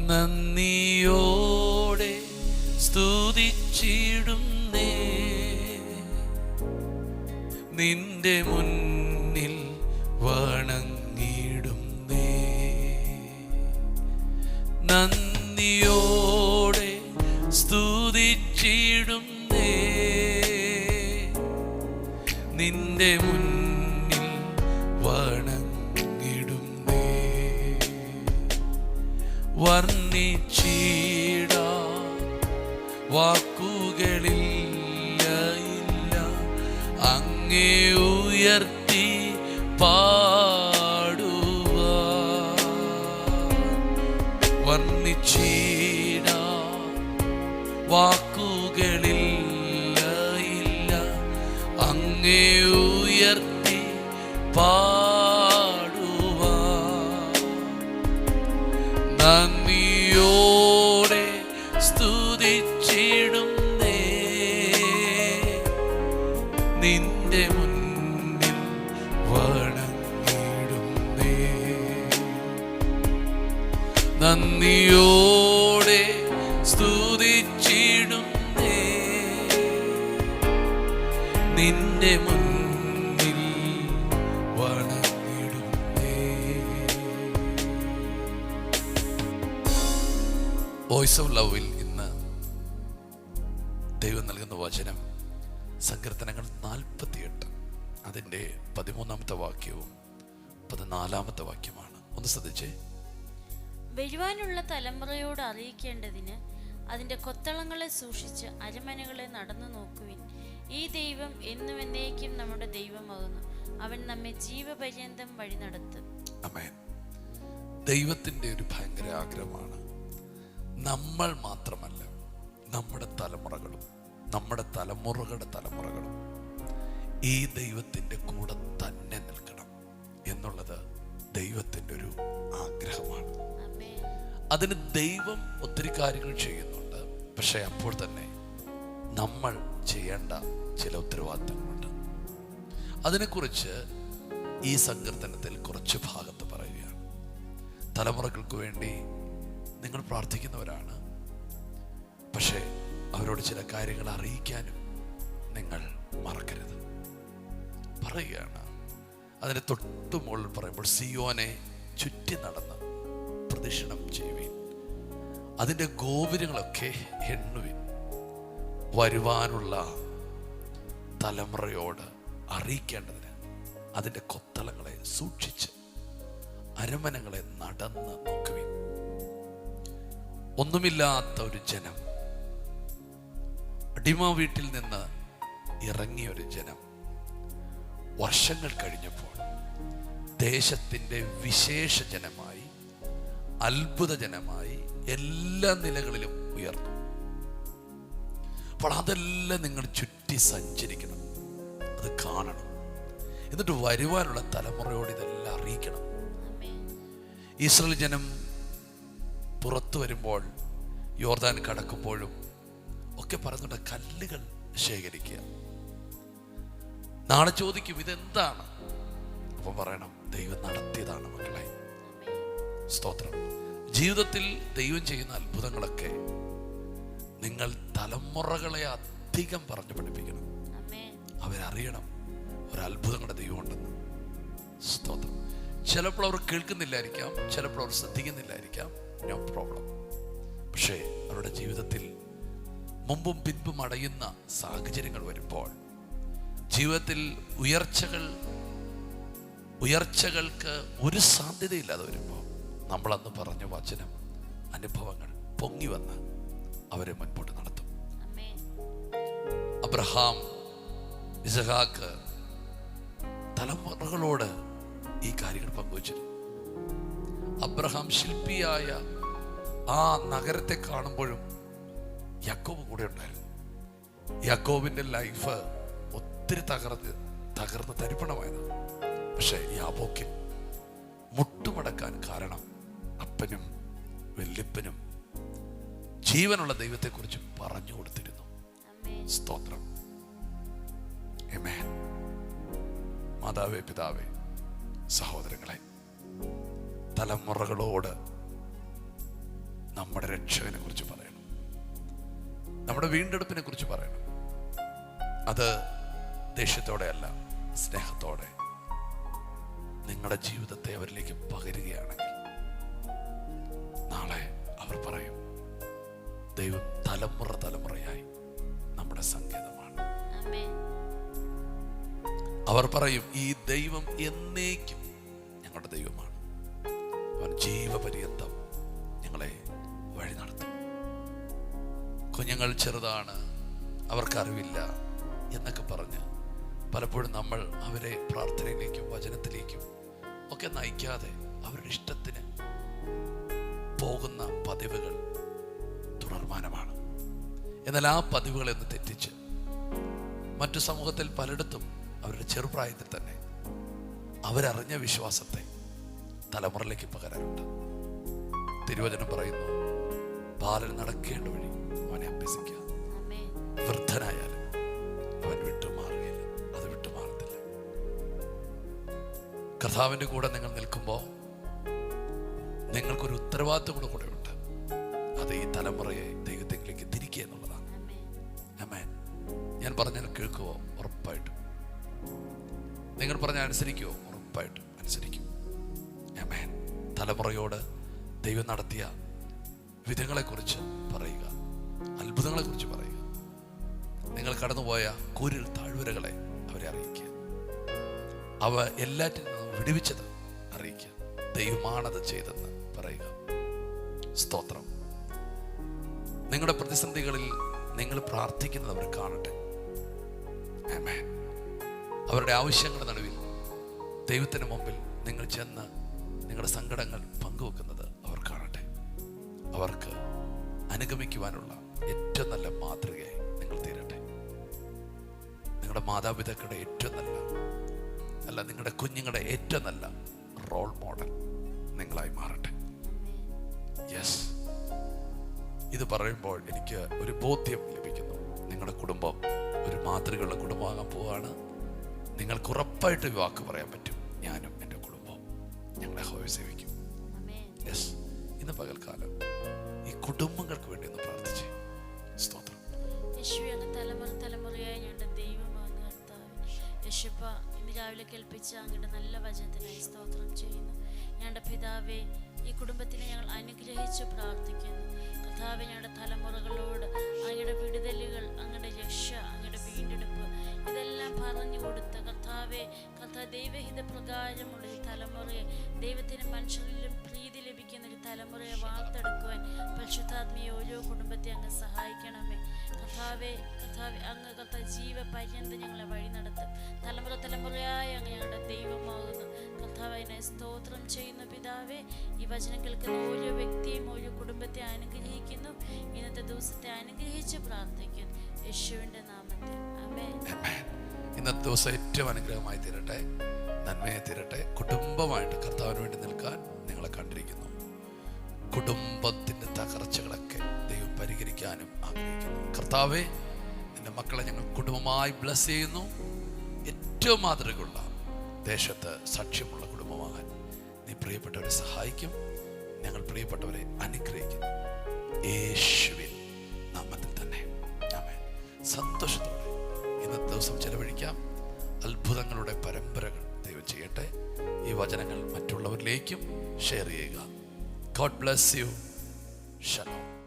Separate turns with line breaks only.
നന്ദിയോടെ സ്തുതിച്ചിടുന്നേ, നിന്റെ മുന്നിൽ വണങ്ങിടുന്നേ. നന്ദിയോടെ സ്തുതിച്ചിടുന്നേ, നിന്റെ മുന്നിൽ വണങ്ങിടുന്നേ. വർണ്ണിച്ചിടാ വാക്കുകളില്ല ഇല്ല, അങ്ങേ ഉയർത്തി പാടുവാൻ. വർണ്ണിച്ചിടാ വാക്കുകളില്ല ഇല്ല, അങ്ങേ ഉയർത്തി പാടുവാൻ. നന്ദിയോടെ സ്തുതിച്ചിടുന്നേ, നിന്റെ മുന്നിൽ വണങ്ങിടുന്നേ. നന്ദിയോടെ സ്തുതിച്ചിടുന്നേ, നിന്റെ മുന്നിൽ വണങ്ങിടുന്നേ. വോയിസ് ഓഫ് ലവിൽ ഇന്ന് ദൈവം നൽകുന്ന വചനം സങ്കീർത്തനങ്ങൾ 48 അതിൻ്റെ 13-ാമത്തെ വാക്യവും 14-ാമത്തെ വാക്യമാണ്. ഒന്ന് ശ്രദ്ധിച്ചേ.
വരുവാനുള്ള തലമുറയോട് അറിയിക്കേണ്ടതിന് അതിൻ്റെ കൊത്തളങ്ങളെ സൂക്ഷിച്ച് അരമനകളെ നടന്നു നോക്കുവിൻ. ഈ ദൈവം എന്നും എന്നേക്കും നമ്മുടെ ദൈവമാകുന്നു. അവൻ നമ്മെ ജീവപര്യന്തം വഴി നടത്തും.
ആമേൻ. ദൈവത്തിൻ്റെ ഒരു ഭയങ്കര ആഗ്രഹമാണ് നമ്മൾ മാത്രമല്ല, നമ്മുടെ തലമുറകളും നമ്മുടെ തലമുറകളുടെ തലമുറകളും ഈ ദൈവത്തിൻ്റെ കൂടെ തന്നെ നിൽക്കണം എന്നുള്ളത് ദൈവത്തിൻ്റെ ഒരു ആഗ്രഹമാണ്. അതിന് ദൈവം ഒത്തിരി കാര്യങ്ങൾ ചെയ്യുന്നുണ്ട്. പക്ഷെ അപ്പോൾ തന്നെ നമ്മൾ ചെയ്യേണ്ട ചില ഉത്തരവാദിത്തങ്ങളുണ്ട്. അതിനെക്കുറിച്ച് ഈ സങ്കീർത്തനത്തിൽ കുറച്ച് ഭാഗത്ത് പറയുകയാണ്. തലമുറകൾക്ക് വേണ്ടി നിങ്ങൾ പ്രാർത്ഥിക്കുന്നവരാണ്, പക്ഷേ അവരോട് ചില കാര്യങ്ങൾ അറിയിക്കാനും നിങ്ങൾ മറക്കരുത് പറയുകയാണ്. അതിന് തൊട്ടു മുകളിൽ പറയുമ്പോൾ സിയോനെ ചുറ്റി നടന്ന് പ്രദക്ഷിണം ചെയ്യുവിൻ, അതിൻ്റെ ഗോപുരങ്ങളൊക്കെ എണ്ണുവിൻ, വരുവാനുള്ള തലമുറയോട് അറിയിക്കേണ്ടതിന് അതിൻ്റെ കൊത്തളങ്ങളെ സൂക്ഷിച്ച് അരമനകളെ നടന്ന് നോക്കുവിൻ. ഒന്നുമില്ലാത്ത ഒരു ജനം, അടിമ വീട്ടിൽ നിന്ന് ഇറങ്ങിയ ഒരു ജനം വർഷങ്ങൾ കഴിഞ്ഞപ്പോൾ ദേശത്തിൻ്റെ വിശേഷ ജനമായി, അത്ഭുത ജനമായി എല്ലാ നിലകളിലും ഉയർന്നു. അപ്പോൾ അതെല്ലാം നിങ്ങൾ ചുറ്റി സഞ്ചരിക്കണം, അത് കാണണം, എന്നിട്ട് വരുവാനുള്ള തലമുറയോട് ഇതെല്ലാം അറിയിക്കണം. ഇസ്രായേൽ ജനം പുറത്തു വരുമ്പോൾ, യോർദാൻ കടക്കുമ്പോഴും ഒക്കെ പറയുന്നുണ്ട് കല്ലുകൾ ശേഖരിക്കുക. നാളെ ചോദിക്കും ഇതെന്താണ്, അപ്പൊ പറയണം ദൈവം നടത്തിയതാണ് മക്കളെ. സ്തോത്രം. ജീവിതത്തിൽ ദൈവം ചെയ്യുന്ന അത്ഭുതങ്ങളൊക്കെ നിങ്ങൾ തലമുറകളെ അധികം പറഞ്ഞു പഠിപ്പിക്കണം. അവരറിയണം ഒരത്ഭുതങ്ങളുടെ ദൈവം ഉണ്ടെന്ന്. സ്തോത്രം. ചിലപ്പോൾ അവർ കേൾക്കുന്നില്ലായിരിക്കാം, ചിലപ്പോൾ അവർ ശ്രദ്ധിക്കുന്നില്ലായിരിക്കാം, നോ പ്രോബ്ലം. പക്ഷേ അവരുടെ ജീവിതത്തിൽ മുമ്പും പിൻപും അടയുന്ന സാഹചര്യങ്ങൾ വരുമ്പോൾ, ജീവിതത്തിൽ ഉയർച്ചകൾക്ക് ഒരു സാധ്യതയില്ലാതെ വരുമ്പോൾ, നമ്മളന്ന് പറഞ്ഞ വചനം അനുഭവങ്ങൾ പൊങ്ങി വന്ന് അവരെ മുൻപോട്ട് നടത്തും. അബ്രഹാം, ഇസഹാക്ക് തലമുറകളോട് ഈ കാര്യങ്ങൾ പങ്കുവച്ചിരുന്നു. അബ്രഹാം ശില്പിയായ ആ നഗരത്തെ കാണുമ്പോഴും യാക്കോബ് കൂടെ ഉണ്ടായിരുന്നു. യാക്കോബിന്റെ ലൈഫ് ഒത്തിരി തകർന്ന് തരിപ്പണമായതാണ്. പക്ഷെ യാബോക്കിൽ മുട്ടുമടക്കാൻ കാരണം അപ്പനും വല്യപ്പനും ജീവനുള്ള ദൈവത്തെക്കുറിച്ച് പറഞ്ഞു കൊടുത്തിരുന്നു. സ്തോത്രം. ആമേൻ. മാതാവേ, പിതാവേ, സഹോദരങ്ങളെ, തലമുറകളോട് നമ്മുടെ രക്ഷകനെ കുറിച്ച് പറയണം, നമ്മുടെ വീണ്ടെടുപ്പിനെ കുറിച്ച് പറയണം. അത് ദേഷ്യത്തോടെ അല്ല, സ്നേഹത്തോടെ നിങ്ങളുടെ ജീവിതത്തെ അവരിലേക്ക് പകരുകയാണെങ്കിൽ നാളെ അവർ പറയും, ദൈവം തലമുറ തലമുറയായി നമ്മുടെ സങ്കേതമാണ്. അവർ പറയും, ഈ ദൈവം എന്നേക്കും ഞങ്ങളുടെ ദൈവമാണ്, അവൻ ജീവപര്യന്തം ഞങ്ങളെ വഴി നടത്തും. കുഞ്ഞുങ്ങൾ ചെറുതാണ്, അവർക്കറിവില്ല എന്നൊക്കെ പറഞ്ഞ് പലപ്പോഴും നമ്മൾ അവരെ പ്രാർത്ഥനയിലേക്കും വചനത്തിലേക്കും ഒക്കെ നയിക്കാതെ അവരുടെ ഇഷ്ടത്തിന് പോകുന്ന പതിവുകൾ തുടർമാനമാണ്. എന്നാൽ ആ പതിവുകളെ ഒന്ന് തെറ്റിച്ച് മറ്റു സമൂഹത്തിൽ പലയിടത്തും അവരുടെ ചെറുപ്രായത്തിൽ തന്നെ അവരറിഞ്ഞ വിശ്വാസത്തെ തലമുറയിലേക്ക് പകരാറുണ്ട്. തിരുവചനം പറയുന്നു, ബാലൻ നടക്കേണ്ട വഴി അവനെ അഭ്യസിക്കുക, വൃദ്ധനായാലും അവൻ വിട്ടുമാറുകയില്ല, അത് വിട്ടുമാറത്തില്ല. കർത്താവിന്റെ കൂടെ നിങ്ങൾ നിൽക്കുമ്പോൾ നിങ്ങൾക്കൊരു ഉത്തരവാദിത്വം കൂടെ ഉണ്ട്. അത് ഈ തലമുറയെ ദൈവത്തിലേക്ക് തിരിക്കുക എന്നുള്ളതാണ്. ആമേൻ. ഞാൻ പറഞ്ഞാൽ കേൾക്കുവോ? ഉറപ്പായിട്ടും. നിങ്ങൾ പറഞ്ഞാൽ അനുസരിക്കുവോ? ഉറപ്പായിട്ടും അനുസരിക്കും. ആമേൻ. തലമുറയോട് ദൈവം നടത്തിയ വിധങ്ങളെക്കുറിച്ച് പറയുക, അത്ഭുതങ്ങളെക്കുറിച്ച് പറയുക, നിങ്ങൾ കടന്നുപോയ കൂരിൽ താഴ്വരകളെ അവരെ അറിയിക്കുക, അവ എല്ലാറ്റിൽ നിന്നും വിടുവിച്ചത് അറിയിക്കുക, ദൈവമാണത് ചെയ്തെന്ന് പറയുക. സ്തോത്രം. നിങ്ങളുടെ പ്രതിസന്ധികളിൽ നിങ്ങൾ പ്രാർത്ഥിക്കുന്നത് അവർ കാണട്ടെ. ആമേൻ. അവരുടെ ആവശ്യങ്ങളുടെ നടുവിൽ ദൈവത്തിന് മുമ്പിൽ നിങ്ങൾ ചെന്ന് നിങ്ങളുടെ സങ്കടങ്ങൾ പങ്കുവെക്കുന്നത് അവർ കാണട്ടെ. അവർക്ക് അനുഗമിക്കുവാനുള്ള ഏറ്റവും നല്ല മാതൃകയായി നിങ്ങൾ തീരട്ടെ. നിങ്ങളുടെ മാതാപിതാക്കളുടെ ഏറ്റവും നല്ല നിങ്ങളുടെ കുഞ്ഞുങ്ങളുടെ ഏറ്റവും നല്ല റോൾ മോഡൽ നിങ്ങളായി മാറട്ടെ. യെസ്. ഇത് പറയുമ്പോൾ എനിക്ക് ഒരു ബോധ്യം ലഭിക്കുന്നു. നിങ്ങളുടെ കുടുംബം ഒരു മാതൃകയുള്ള കുടുംബമാകാൻ പോവുകയാണ്. നിങ്ങൾക്ക് ഉറപ്പായിട്ട് ഈ വാക്ക് പറയാൻ പറ്റും, ഞാനും എൻ്റെ കുടുംബവും ഞങ്ങളെ യഹോവയെ സേവിക്കും. യെസ്. ഇന്ന് പകൽക്കാലം ഈ കുടുംബങ്ങൾക്ക് വേണ്ടി ഒന്ന് പ്രാർത്ഥിച്ചേ. സ്തോത്രം.
തലമുറയായി ഞങ്ങളുടെ ദൈവമാണ് കർത്താവ്. യേശുപ്പ, ഇന്ന് രാവിലെ കേൾപ്പിച്ച അങ്ങയുടെ നല്ല വചനത്തിനായി സ്തോത്രം ചെയ്യുന്നു. ഞങ്ങളുടെ പിതാവേ, ഈ കുടുംബത്തിനെ ഞങ്ങൾ അനുഗ്രഹിച്ച് പ്രാർത്ഥിക്കുന്നു. കർത്താവേ, ഞങ്ങളുടെ തലമുറകളോട് അങ്ങയുടെ വിടുതലുകൾ, അങ്ങയുടെ രക്ഷ, അങ്ങയുടെ വീണ്ടെടുപ്പ് ഇതെല്ലാം പറഞ്ഞു കൊടുത്ത കർത്താവേ, ദൈവഹിത പ്രകാരമുള്ള ഈ തലമുറയെ, ദൈവത്തിന് മനുഷ്യരിലും പ്രീതി ലഭിക്കുന്ന ഒരു തലമുറയെ വാർത്തെടുക്കുവാൻ പരിശുദ്ധാത്മീയ ഓരോ കുടുംബത്തെ അങ്ങ് സഹായിക്കണമേ. കർത്താവേ, അങ്ങ് ജീവപര്യന്തം ഞങ്ങളെ വഴി നടത്തും. തലമുറയായി അങ്ങ് ഞങ്ങളുടെ ദൈവമാകുന്നു. കർത്താവിനെ സ്തോത്രം ചെയ്യുന്ന പിതാവേ, ഈ വചനം കേൾക്കുന്ന ഓരോ വ്യക്തിയും ഓരോ കുടുംബത്തെ അനുഗ്രഹിക്കുന്നു. ഇന്നത്തെ ദിവസത്തെ അനുഗ്രഹിച്ച് പ്രാർത്ഥിക്കുന്നു യേശുവിന്റെ നാമത്തിൽ. ആമേൻ.
ഇന്നത്തെ ദിവസം ഏറ്റവും അനുഗ്രഹമായി തീരട്ടെ, നന്മയെ തീരട്ടെ. കുടുംബമായിട്ട് കർത്താവിന് വേണ്ടി നിൽക്കാൻ നിങ്ങളെ കണ്ടിരിക്കുന്നു. കുടുംബത്തിന്റെ തകർച്ചകളൊക്കെ ദൈവം പരിഹരിക്കാനും ആഗ്രഹിക്കുന്നു. കർത്താവേ, നിന്റെ മക്കളെ ഞങ്ങൾ കുടുംബമായി ബ്ലസ് ചെയ്യുന്നു. ഏറ്റവും മാതൃകയുള്ള ദേശത്ത് സാക്ഷ്യമുള്ള കുടുംബമാകാൻ നീ പ്രിയപ്പെട്ടവരെ സഹായിക്കും. ഞങ്ങൾ പ്രിയപ്പെട്ടവരെ അനുഗ്രഹിക്കുന്നു യേശുവിൻ നാമത്തിൽ തന്നെ. ആമേൻ. സന്തോഷത്തോടെ ഇന്നത്തെ ദിവസം ചെലവഴിക്കാം. അത്ഭുതങ്ങളുടെ പരമ്പരകൾ ദൈവം ചെയ്യട്ടെ. ഈ വചനങ്ങൾ മറ്റുള്ളവരിലേക്കും ഷെയർ ചെയ്യുക. God bless you. Shalom.